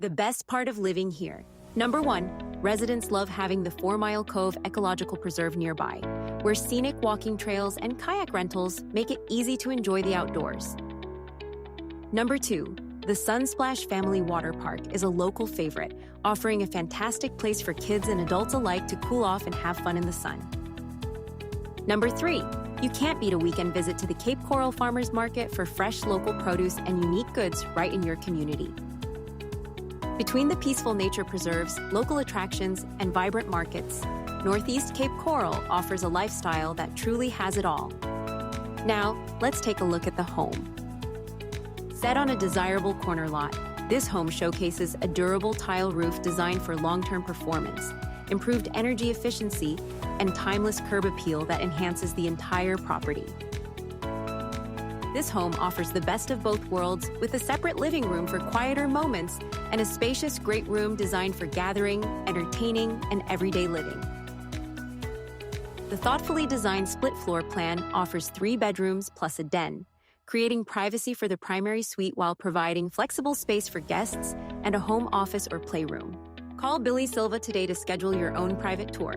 The best part of living here. Number 1, residents love having the 4 Mile Cove Ecological Preserve nearby, where scenic walking trails and kayak rentals make it easy to enjoy the outdoors. Number 2, the Sunsplash Family Water Park is a local favorite, offering a fantastic place for kids and adults alike to cool off and have fun in the sun. Number 3, you can't beat a weekend visit to the Cape Coral Farmers Market for fresh local produce and unique goods right in your community. Between the peaceful nature preserves, local attractions, and vibrant markets, Northeast Cape Coral offers a lifestyle that truly has it all. Now, let's take a look at the home. Set on a desirable corner lot, this home showcases a durable tile roof designed for long-term performance, improved energy efficiency, and timeless curb appeal that enhances the entire property. This home offers the best of both worlds with a separate living room for quieter moments and a spacious great room designed for gathering, entertaining, and everyday living. The thoughtfully designed split floor plan offers 3 bedrooms plus a den, creating privacy for the primary suite while providing flexible space for guests and a home office or playroom. Call Billy Silva today to schedule your own private tour.